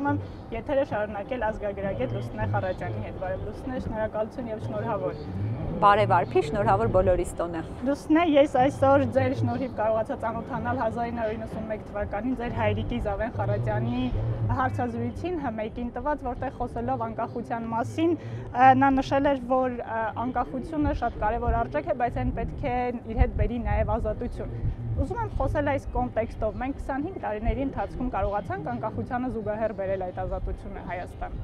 ուզում եմ եթերը շարունակել ազգագրագետ Լուսինե Խառատյանի հետ։ Բարև Լուսինե, շնորհակալություն եւ շնորհավոր։ Բարև Արփի, շնորհավոր բոլորիս տոնը։ Լուսինե, ես այսօր ձեր շնորհիվ կարողացա ծանոթանալ 1991 թվականին ձեր հայրիկի Զավեն Խառատյանի հարցազրույցին ՀՄԵԿ-ին տված, որտեղ խոսելով անկախության մասին, նա նշել էր, որ անկախությունը շատ կարևոր արժեք է, բայց այն պետք է իր հետ բերի նաև ազատություն։ Ուզում եմ խոսել այս կոնտեքստով։ Մենք 25 տարիների ընթացքում կարողացանք անկախությանը զուգահեռ բերել այդ ազատությունը Հայաստան։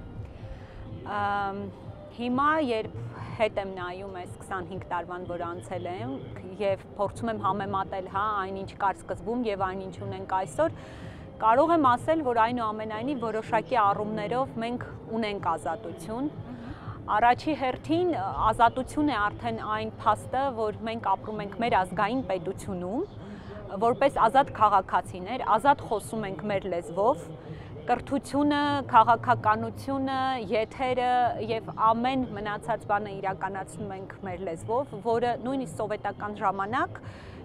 Հիմա, երբ հետ եմ նայում այս 25 տարվան, որ անցել եմ, եւ փորձում եմ համեմատել, այն ինչ կար սկզբում եւ այն ինչ ունենք այսօր, կարող եմ ասել, որ այնուամենայնիվ որոշակի առումներով մենք ունենք ազատություն։ Առաջի հերթին ազատություն է արդեն այն փաստը, որ մենք ապրում ենք մեր ազգային պետությունում, որպես ազատ քաղաքացիներ, ազատ խոսում ենք մեր լեզվով, կրթությունը, քաղաքականությունը, եթերը եւ ամեն մնացած բանը իրականացնում ենք մեր լեզվով, որը նույնիսկ սովետական ժամանակ,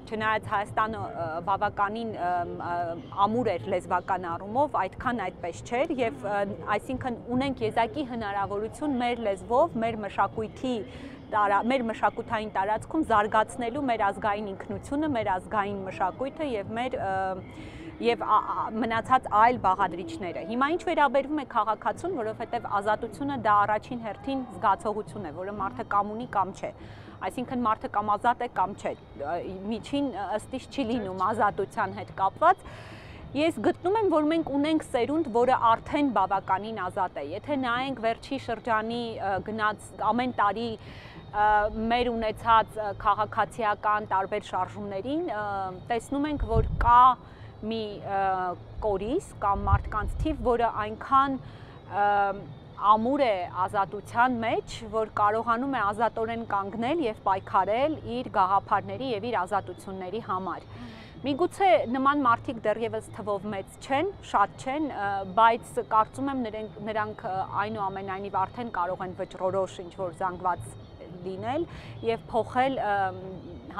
չնայած Հայաստանը բավականին ամուր էր լեզվական առումով, այդքան այդպես չէր եւ այսինքն ունենք եզակի հնարավորություն մեր լեզվով, մեր մշակութային տարածքում զարգացնելու մեր ազգային ինքնությունը, մեր ազգային մշակույթը եւ մնացած այլ բաղադրիչները։ Հիմա ինչ վերաբերվում է քաղաքացուն, որովհետեւ ազատությունը դա առաջին հերթին զգացողություն է, որը մարդը կամ ունի կամ չէ։ Այսինքն մարդը կամ ազատ է կամ չէ։ Միջին ըստ իս չի լինում ազատության հետ կապված։ Ես գտնում եմ, որ մենք ունենք սերունդ, որը արդեն բավականին ազատ է։ Եթե նայենք վերջի շրջանի գնաց ամեն տարի մեր ունեցած քաղաքացիական տարբեր շարժումներին, տեսնում ենք, որ կա մի կորիս կամ մարդկանց թիվ, որը այնքան ամուր է ազատության մեջ, որ կարողանում է ազատորեն կանգնել եւ պայքարել իր գաղափարների եւ իր ազատությունների համար։ Միգուցե նման մարդիկ դեռևս թվով մեծ չեն, շատ չեն, բայց կարծում եմ նրանք այնուամենայնիվ արդեն կարող են վճռորոշ ինչ-որ զանգված լինել եւ փոխել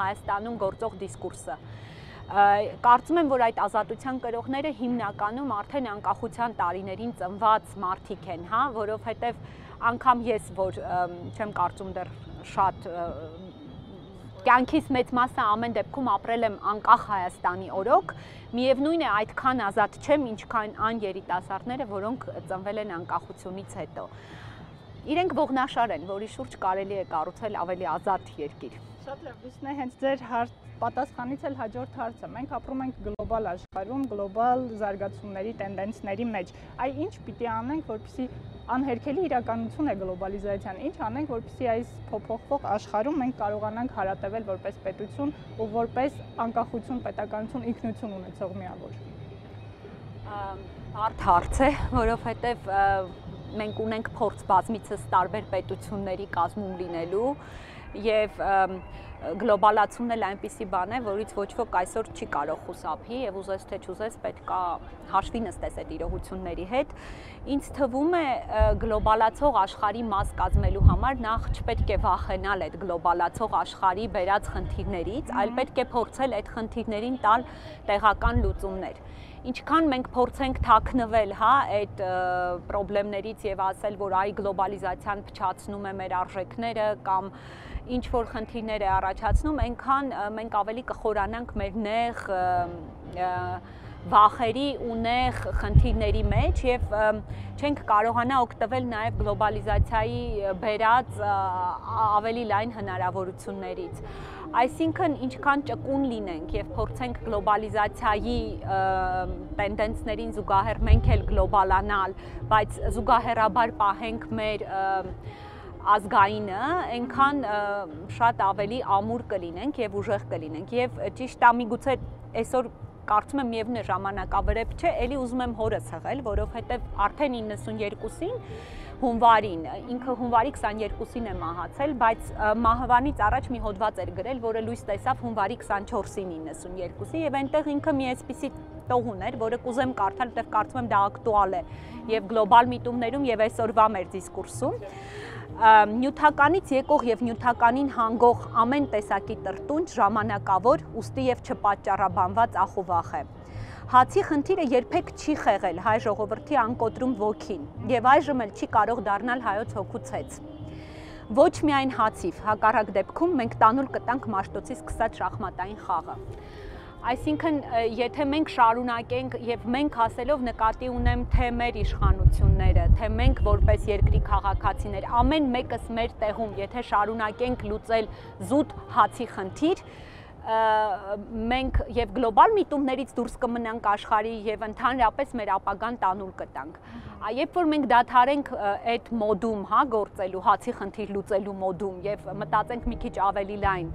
Հայաստանում գործող դիսկուրսը։ Կարծում եմ, որ այդ ազատության կրողները հիմնականում արդեն անկախության տարիներին ծնված մարդիկ են, որովհետև անգամ ես, որ չեմ կարծում դեռ շատ կյանքիս մեծ մասը ամեն դեպքում ապրել եմ անկախ Հայաստանի օրոք, միևնույն է այդքան ազատ չեմ, ինչքան այն երիտասարդները, որոնք ծնվել են անկախությունից հետո։ Իրենք ողնաշար են, որի շուրջ կարելի է կառուցել ավելի ազատ երկիր։ Շատ լավ, Լուսինե, հենց ձեր պատասխանից էլ հաջորդ հարցը։ Մենք ապրում ենք գլոբալ աշխարհում, գլոբալ զարգացումների տենդենսների մեջ։ Այ ինչ պիտի անենք, որպեսզի անհերքելի իրականություն է գլոբալիզացիան, ինչ անենք, որպեսզի այս փոփոխվող աշխարհում մենք կարողանանք հարատևել որպես պետություն ու որպես անկախություն, պետականություն, ինքնություն ունեցող միավոր։ Հարթ հարց է, որովհետև մենք ունենք փորձ բազմիցս տարբեր պետությունների կազմում լինելու եւ գլոբալացումն էլ այնպիսի բան է, որից ոչ ոք այսօր չի կարող խուսափի եւ ուզես թե չուզես պետքա հաշվի նստես այդ իրողությունների հետ։ Ինձ թվում է գլոբալացող աշխարհի մաս կազմելու համար նախ չպետք է վախենալ այդ գլոբալացող աշխարհի բերած խնդիրներից, այլ պետք է փորձել այդ խնդիրներին տալ տեղական լուծումներ։ Ինչքան մենք փորձենք թաքնվել, այդ խնդիրներից եւ ասել, որ այ գլոբալիզացիան փչացնում է մեր արժեքները կամ ինչ որ խնդիրներ է առաջացնում, այնքան մենք ավելի կխորանանք մեր նեղ վախերի ու նեղ խնդիրների մեջ եւ չենք կարողանա օգտվել նաեւ գլոբալիզացիայի բերած ավելի լայն հնարավորություններից։ Այսինքն ինչքան ճկուն լինենք եւ փորձենք գլոբալիզացիայի տենդենսներին զուգահեռ մենք էլ գլոբալանալ, բայց զուգահեռաբար պահենք մեր ազգայինը, այնքան շատ ավելի ամուր կլինենք եւ ուժեղ կլինենք եւ ճիշտ է միգուցե այսօր կարծում եմ միևնույն ժամանակավրեպ չէ, էլի ուզում եմ հորս հղել, որովհետեւ արդեն 92-ին հունվարին, ինքը հունվարի 22-ին է մահացել, բայց մահվանից առաջ մի հոդված էր գրել, որը լույս տեսավ հունվարի 24-ին 92-ի եւ այնտեղ ինքը մի այսպիսի տող ուներ, որը կուզեմ կարդալ, որտեղ կարծում եմ դա ակտուալ է եւ գլոբալ միտումներում եւ այսօրվա մեր դիսկուրսում։ նյութականից եկող եւ նյութականին հանգող ամեն տեսակի տրտունջ ժամանակավոր, ուստի եւ չպատճառաբանված ախուվախ է։ Հացի խնդիրը երբեք չի խեղել հայ ժողովրդի անկոտրում ոգին եւ այժմ էլ չի կարող դառնալ հայոց հոգուց։ Ոչ միայն հացիվ, հակառակ դեպքում մենք տանուլ կտանք Մաշտոցի սկսած շախմատային խաղը։ Այսինքն, եթե մենք շարունակենք եւ մենք ասելով նկատի ունեմ թե մեր իշխանությունները, թե մենք որպես երկրի քաղաքացիներ, ամեն մեկս մեր տեղում, եթե շարունակենք լուծել զուտ հացի խնդիր, մենք եւ գլոբալ միտումներից դուրս կմնանք աշխարհի եւ ընդհանրապես մեր ապագան տանուլ կտանք։ Երբ որ մենք դադարենք այդ մոդում, գործելու, հացի խնդիր լուծելու մոդում եւ մտածենք մի քիչ ավելի լայն,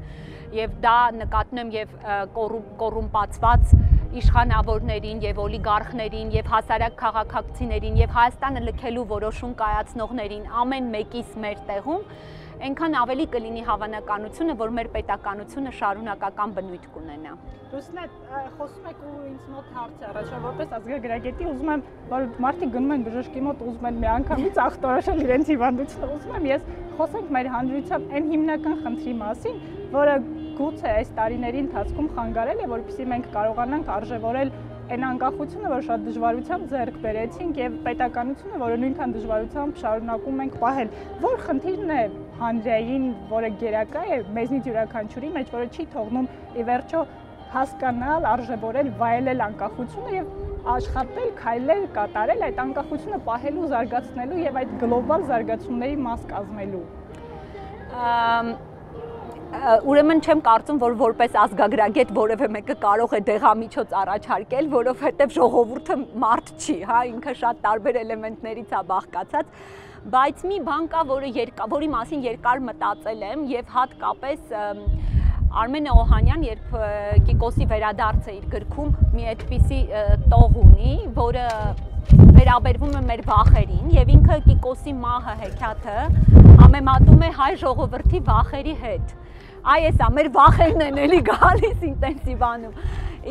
եւ դա նկատնում եմ եւ կոռումպացված իշխանավորներին եւ օլիգարխներին եւ հասարակ քաղաքացիներին եւ Հայաստանը լքելու որոշում կայացնողներին ամեն մեկիս մեր տեղում, այնքան ավելի կլինի հավանականությունը, որ մեր պետականությունը շարունակական բնույթ կունենա։ Լուսնետ, խոսում եք ու ինձ մոտ հարց է առաջ, որպես ազգագրագետի ուզում եմ, որ մարդիկ գնում են բժշկի մոտ, ուզում են միանգամից ախտորոշել իրենց հիվանդությունը, ուզում եմ ես խոսենք մեր հանրությամբ այն հիմնական խնդրի մասին, որը գուցե այս տարիների ընթացքում խանգարել է, որպեսզի մենք կարողանանք արժևորել այն անկախությունը, որ շատ դժվարությամբ ձեռք բերեցինք եւ պետականությունը, որը նույնքան դժվարությամբ շարունակում ենք պահել։ Որ խնդիրն է հանրային, որը գերակա է մեզնից յուրաքանչյուրի մեջ, որը չի թողնում ի վերջո հասկանալ, արժևորել, վայելել անկախությունը եւ աշխատել, քայլել, կատարել այդ անկախությունը պահելու, զարգացնելու եւ այդ գլոբալ զարգացումների մաս կազմելու։ Ուրեմն չեմ կարծում, որ որպես ազգագրագետ որևէ մեկը կարող է դեղամիջոց առաջարկել, որովհետև ժողովուրդը մարդ չի, ինքը շատ տարբեր էլեմենտներից է բաղկացած, բայց մի բան կա, որի մասին երկար մտածել եմ եւ հատկապես Արմեն Օհանյան, երբ Կիկոսի վերադարձը իր գրքում մի այդպիսի տող ունի, որը վերաբերվում է մեր վախերին եւ ինքը Կիկոսի մահը հեքիաթը համեմատում է հայ ժողովրդի վախերի հետ։ Այսա մեր վախերն են էլի գալիս ինտենսիվանում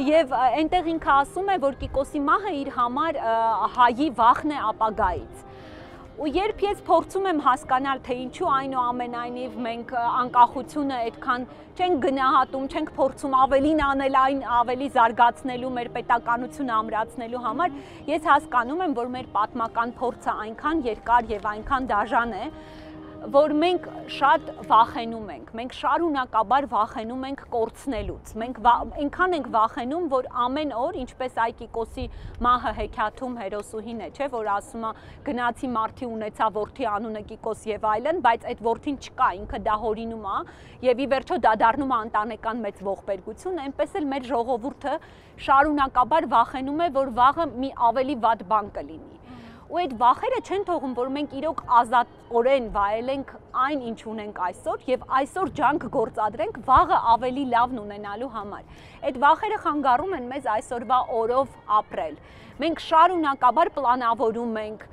եւ այնտեղ ինքը ասում է, որ Կիկոսի մահը իր համար հայի վախն է ապագայից։ Ու երբ ես փորձում եմ հասկանալ, թե ինչու այնուամենայնիվ մենք անկախությունը այդքան չենք գնահատում, չենք փորձում ավելին անել այն ավելի զարգացնելու, մեր պետականությունը ամրացնելու համար, ես հասկանում եմ, որ մեր պատմական փորձը այնքան երկար եւ այնքան դաժան է, որ մենք շատ վախենում ենք, մենք շարունակաբար վախենում ենք կորցնելուց, մենք այնքան ենք վախենում, որ ամեն օր, ինչպես այ Կիկոսի մահը հեքիաթում հերոսուհին է, չէ, որ ասում է գնացի մարդի ունեցա որդի անունը Կիկոս եւ այլն, բայց այդ որդին չկա, ինքը դա հորինում է եւ ի վերջո դա դառնում է ընտանեկան մեծ ողբերգություն, այնպես էլ մեր ժողովուրդը շարունակաբար վախենում է, որ վաղը մի ավելի վատ բան կլինի։ Ու այդ վախերը չեն թողում, որ մենք իրոք ազատորեն վայելենք այն, ինչ ունենք այսօր եւ այսօր ջանք գործադրենք վաղը ավելի լավն ունենալու համար։ Այդ վախերը խանգարում են մեզ այսօրվա օրով ապրել։ Մենք շարունակաբար պլանավորում ենք,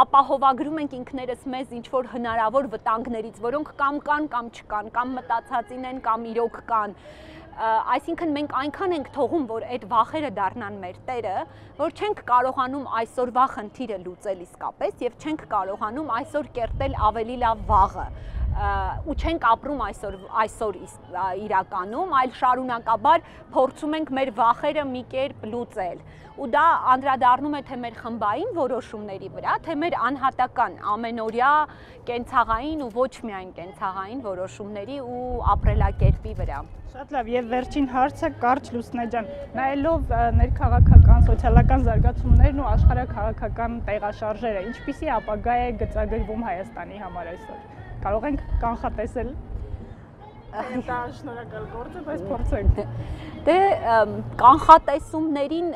ապահովագրում ենք ինքներս մեզ ինչ-որ հնարավոր վտանգներից, որոնք կամ կան, կամ չկան, կամ մտածածին են, կամ իրոք կան։ Այսինքն մենք այնքան ենք թողում, որ այդ վախերը դառնան մեր տերը, որ չենք կարողանում այսօրվա խնդիրը լուծել իսկապես եւ չենք կարողանում այսօր կերտել ավելի լավ վաղը ու չենք ապրում այսօր իրականում, այլ շարունակաբար փորձում ենք մեր վախերը մի կերպ լուծել։ Ու դա անդրադառնում է թե մեր խմբային որոշումների վրա, թե մեր անհատական ամենօրյա կենցաղային ու ոչ միայն կենցաղային որոշումների ու ապրելակերպի վրա։ Շատ լավ, եւ վերջին հարցը կարճ Լուսնե ջան, նայելով ներքաղաքական, սոցիալական զարգացումներն ու աշխարհաքաղաքական տեղաշարժերը, ինչպիսի ապագա է գծագրվում Հայաստանի համար այսօր։ Կարող ենք կանխատեսել։ Դա շնորհակալ գործ է, բայց փորձենք։ Դե կանխատեսումներին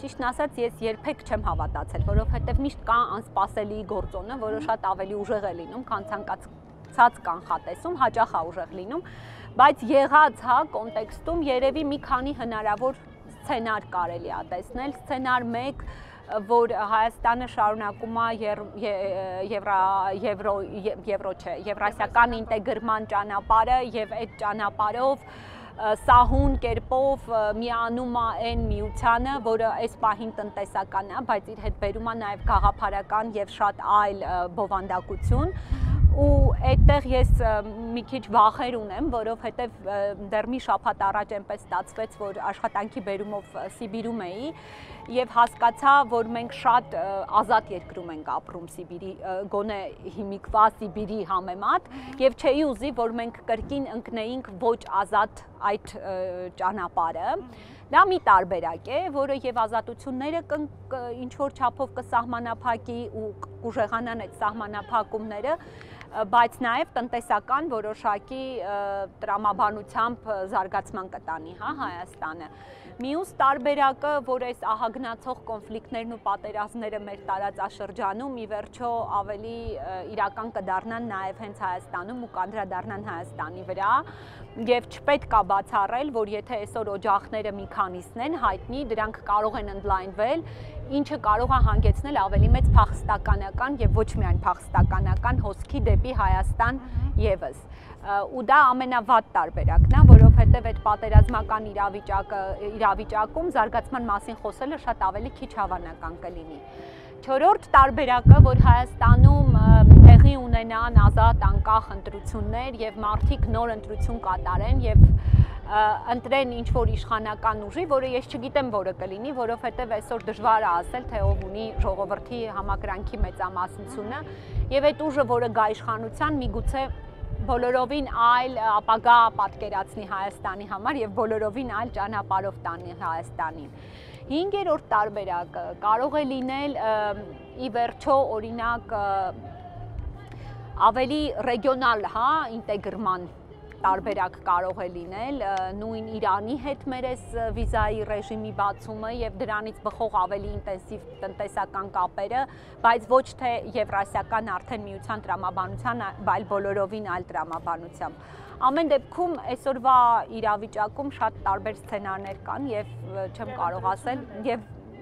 ճիշտն ասած ես երբեք չեմ հավատացել, որովհետև միշտ կա անսպասելի գործոնը, որը շատ ավելի ուժեղ է լինում, քան ցանկացած կանխատեսում, հաճախ է ուժեղ լինում, բայց եղած կոնտեքստում երևի մի քանի հնարավոր սցենար կարելի է տեսնել, սցենար 1, որ Հայաստանը շարունակում է եվրասիական ինտեգրման ճանապարհը եւ այդ ճանապարհով սահուն կերպով միանում է այն միությանը, որը այս պահին տնտեսական է, բայց իր հետ բերում է նաեւ գաղափարական եւ շատ այլ բովանդակություն։ ու այդտեղ ես մի քիչ վախեր ունեմ, որովհետև դեռ մի շաբաթ առաջ այնպես ստացվեց, որ աշխատանքի բերումով Սիբիրում էի եւ հասկացա, որ մենք շատ ազատ երկրում ենք ապրում Սիբիրի, գոնե հիմիկվա Սիբիրի համեմատ եւ չէի ուզի, որ մենք կրկին ընկնեինք ոչ ազատ այդ ճանապարհը։ Դա մի տարբերակ է, որը եւ ազատությունները ինչ որ չափով կսահմանափակի ու կուժեղանան այդ սահմանափակումները, բայց նաև տնտեսական որոշակի տրամաբանությամբ զարգացման կտանի, հա, Հայաստանը։ Մյուս տարբերակը, որ այս ահագնացող կոնֆլիկտներն ու պատերազմները մեր տարածաշրջանում ի վերջո ավելի իրական կդառնան նաև հենց Հայաստանում ու կանդրադառնան Հայաստանի վրա, եւ չպետք է բացառել, որ եթե այսօր օջախները մի քանիսն են հայտնի, դրանք կարող են ընդլայնվել, ինչը կարող է հանգեցնել ավելի մեծ փախստականական եւ ոչ միայն փախստականական հոսքի դեպի Հայաստան եւս։ Ու դա ամենավատ տարբերակն է, որովհետեւ այդ պատերազմական իրավիճակում զարգացման մասին խոսելը շատ ավելի քիչ հավանական կլինի։ Չորրորդ տարբերակը, որ Հայաստանում տեղի ունենան ազատ անկախ ընտրություններ եւ մարդիկ նոր ընտրություն կատարեն եւ ընտրեն ինչ որ իշխանական ուժի, որը ես չգիտեմ որը կլինի, որովհետև այսօր դժվար է ասել, թե ով ունի ժողովրդի համակրանքի մեծամասնությունը, եւ այդ ուժը, որը գա իշխանության, միգուցե բոլորովին այլ ապագա պատկերացնի Հայաստանի համար եւ բոլորովին այլ ճանապարհով տանի Հայաստանին։ Հինգերորդ տարբերակը կարող է լինել ի վերջո օրինակ ավելի ռեգիոնալ, հա, ինտեգրման տարբերակ կարող է լինել նույն Իրանի հետ մեր այս վիզայի ռեժիմի բացումը եւ դրանից բխող ավելի ինտենսիվ տնտեսական կապերը, բայց ոչ թե եվրասիական արդեն միության տրամաբանության, այլ բոլորովին այլ տրամաբանությամբ։ Ամեն դեպքում այսօրվա իրավիճակում շատ տարբեր սցենարներ կան եւ չեմ կարող ասել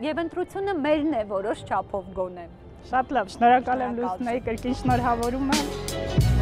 եւ ընտրությունը մերն է որոշ չափով գոնե։ Շատ լավ, շնորհակալ եմ Լուսինեի, կրկին շնորհավորում եմ։